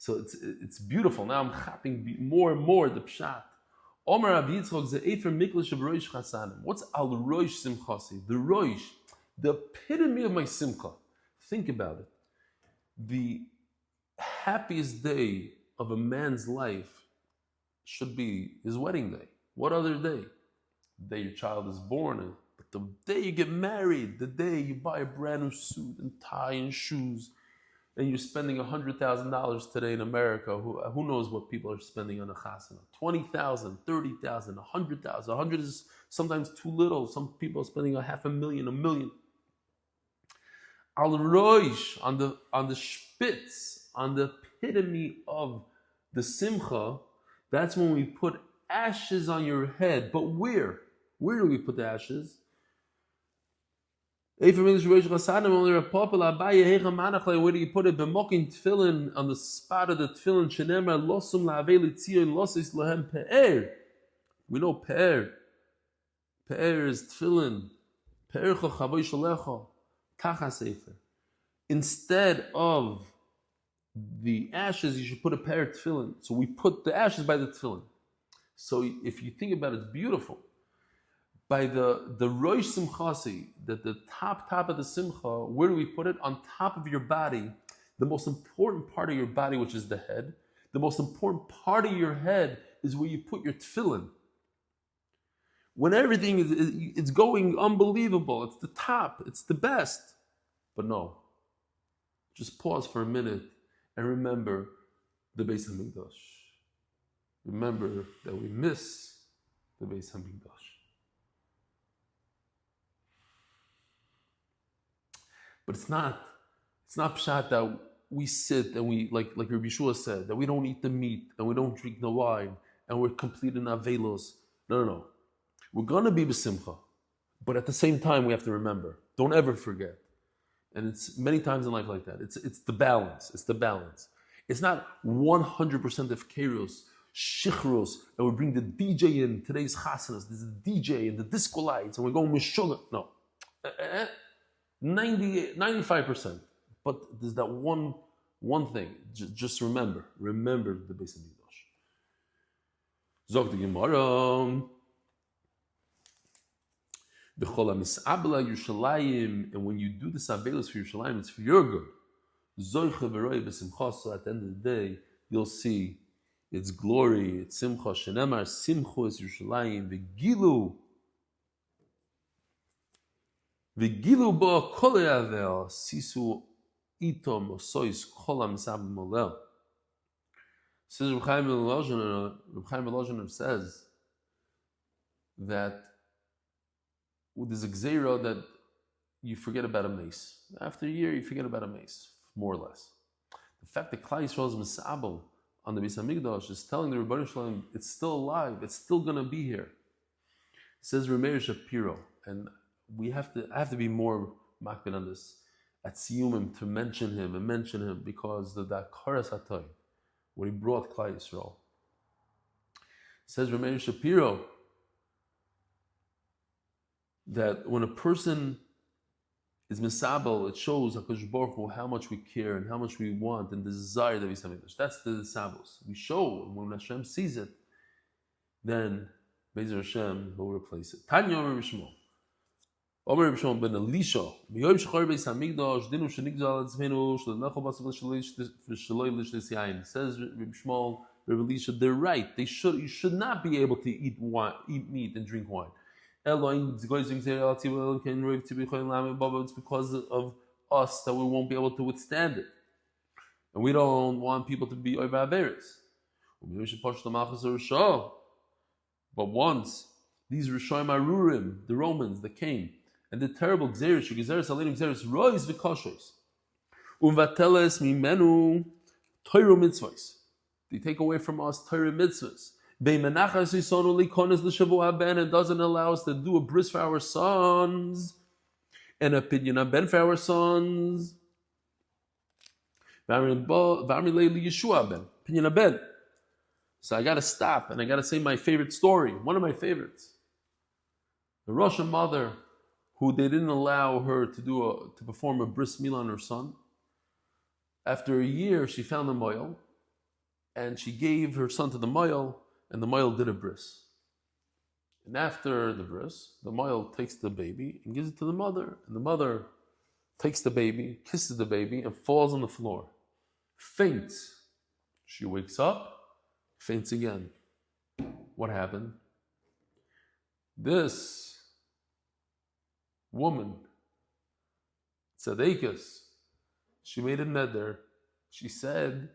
So it's beautiful. Now I'm chapping more and more the pshat. Omer Rav Yitzchok ze efer miklish of roish chasanim. What's al roish simchasi? The roish, the epitome of my simcha. Think about it. The happiest day of a man's life should be his wedding day. What other day? The day your child is born, but the day you get married, the day you buy a brand new suit and tie and shoes, and you're spending $100,000 today in America. Who knows what people are spending on a chasana? 20,000, 30,000, 100,000. 100 is sometimes too little. Some people are spending $500,000, $1 million. Al roish, on the spitz, on the epitome of the simcha, that's when we put ashes on your head. But where? Where do we put the ashes? Where do you put it? B'mokin tefillin, on the spot of the tefillin. Shenemar losum la'avei l'tzion losis lahem pe'er. We know pe'er. Pe'er is tefillin. Pe'ercha chavoy shalecha. Tacha sefer. Instead of the ashes, you should put a pe'er tefillin. So we put the ashes by the tefillin. So if you think about it, it's beautiful. By the Rosh Simchasi, the top of the Simcha, where do we put it? On top of your body, the most important part of your body, which is the head. The most important part of your head is where you put your tefillin. When everything it's going unbelievable, it's the top, it's the best. But no, just pause for a minute and remember the Beis Hamikdash. Remember that we miss the Beis Hamikdash. But it's not pshat that we sit and we, like Rabbi Yeshua said, that we don't eat the meat and we don't drink the wine and we're complete in avelos. No. We're going to be b'simcha. But at the same time, we have to remember. Don't ever forget. And it's many times in life like that. It's the balance. It's the balance. It's not 100% of keros, shichros, and we bring the DJ in today's chasanas. There's the DJ and the disco lights, and we're going with sugar. No. 95%. But there's that one thing. Just remember the Beis Hamikdash. Zog the Gemara. And when you do the sabelos for Yerushalayim, it's for your good. So at the end of the day, you'll see its glory, its simcha. Shenemar simcha is Yerushalayim. V'gilu bo kol yavel sisu itom osois kol hamisab molel. Says Reb Chaim Elazar says that there's a gzeira that you forget about a mace. After a year, you forget about a mace, more or less. The fact that Klal Yisrael is misabel on the Beis Hamikdash is telling the Rebbeinu Shalom it's still alive, it's still going to be here. It says Rameir Shapiro, and I have to be more makbid on this at Siyumim to mention him because the Dakaras Hatay, what he brought Klal Yisrael. It says Rameir Shapiro that when a person is misabel, it shows HaKadosh Baruch Hu how much we care and how much we want and desire the Beis Hamikdash. That's the sabos. We show, and when Hashem sees it, then Be'ezer Hashem will replace it. Tanya Omer B'Shmuel. Omer B'Shmuel ben Elisha. B'yoyim shechor Beis Hamikdash dinu shenigdal al tzmeinu shlenecho basav v'shaloi lishlis yayin. Says Reb Shmuel, Reb Elisha, they're right. You should not be able to eat meat and drink wine. It's because of us that we won't be able to withstand it. And we don't want people to be over averis. But once these Rishonim Arurim, the Romans that came, and the terrible Gzeres, Rois v'Koshes, Umvateles mimenu Torah mitzvahs. They take away from us Torah mitzvahs. And doesn't allow us to do a bris for our sons, and a pidyon ben for our sons. So I got to stop and I got to say my favorite story, one of my favorites. The Russian mother, who they didn't allow her to perform a bris milah on her son. After a year, she found a moil, and she gave her son to the Moil, and the Moil did a bris. And after the bris, the Moil takes the baby and gives it to the mother, and the mother takes the baby, kisses the baby, and falls on the floor. Faints. She wakes up, faints again. What happened? This woman, Tzaddikas, she made a neder. She said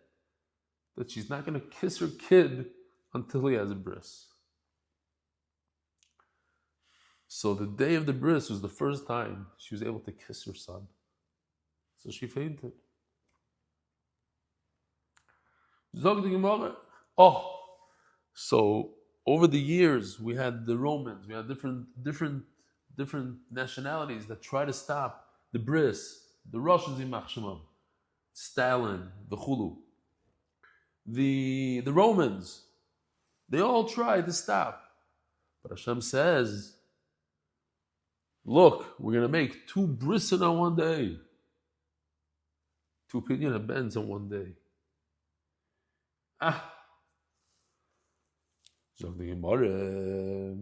that she's not going to kiss her kid until he has a bris. So the day of the bris was the first time she was able to kiss her son. So she fainted. Zog the Gemara. Oh, so over the years we had the Romans, we had different nationalities that try to stop the bris, the Russians in Machshemam, Stalin, the Chulu, the Romans. They all tried to stop, but Hashem says, look, we're going to make 2 bris in one day. 2 pidyon and bends in one day. Zog the Gemara.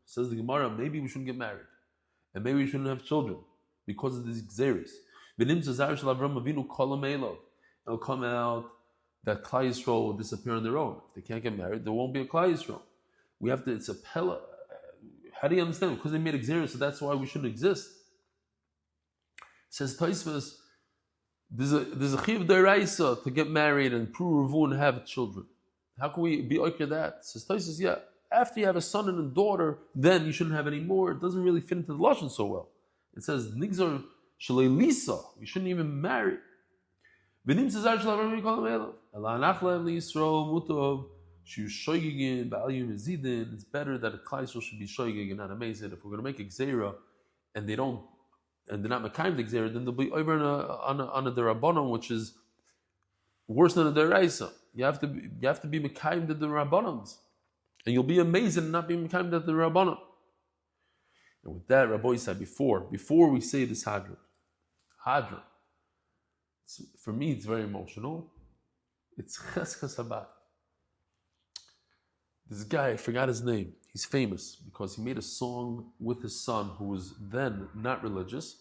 Says the Gemara, maybe we shouldn't get married, and maybe we shouldn't have children because of these xeris. It'll come out that Klal Yisrael will disappear on their own. If they can't get married, there won't be a Klal Yisrael. We have to. It's a pella. How do you understand? Because they made xeris, so that's why we shouldn't exist. Says Tosfos, there's a chiv d'oraisa to get married and prove and have children. How can we be okay that? Says Tosfos, yeah. After you have a son and a daughter, then you shouldn't have any more. It doesn't really fit into the lashon so well. It says nigzar shalei lisa. You shouldn't even marry. V'nim tzazar shalav kol ha'melach. Ela nachlaim liYisrael mutov shu shoygigin ba'aliyum ezidin. It's better that a Klal Yisrael should be shoygig and not amazing. If we're going to make a gzeira and they're not mekayim the gzeira, then they'll be over on a derabanan, which is worse than a deraisa. You have to be mekayim the derabanans, and you'll be amazing and not be mekayim the derabanan. And with that, Rabbi said before we say this hadron, for me it's very emotional. It's Cheskas Habat. This guy, I forgot his name. He's famous because he made a song with his son who was then not religious.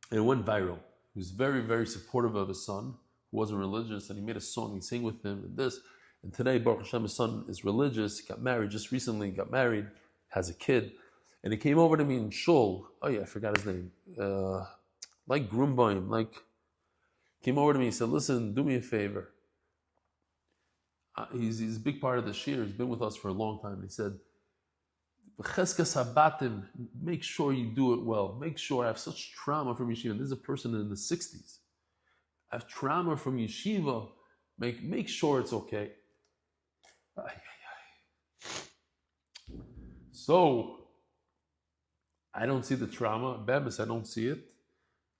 And it went viral. He was very, very supportive of his son who wasn't religious, and he made a song, he sang with him and this. And today, Baruch Hashem, his son is religious, he got married just recently, has a kid. And he came over to me in Shul. Oh yeah, I forgot his name. Like Grumbaim, came over to me and said, listen, do me a favor. He's a big part of the shir. He's been with us for a long time. He said, Cheskas Habatim, make sure you do it well. Make sure. I have such trauma from yeshiva. This is a person in the 60s. I have trauma from yeshiva. Make sure it's okay. So, I don't see the trauma. Bemis, I don't see it.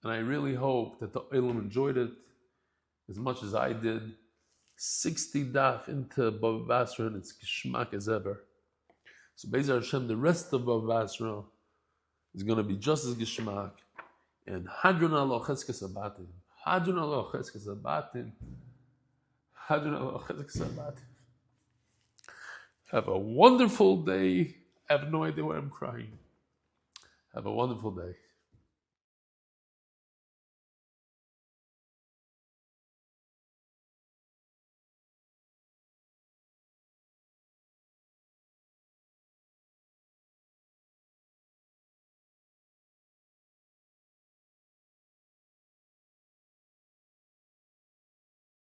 And I really hope that the Olam enjoyed it as much as I did. 60 daf into Bava Basra, and it's geschmack as ever. So Be'ezer Hashem, the rest of Bava Basra is going to be just as geschmack. And Hadron Allah Cheskas Abatim. Hadron Allah Cheskas Abatim. Hadron Allah Cheskas Abatim. Have a wonderful day. I have no idea why I'm crying. Have a wonderful day.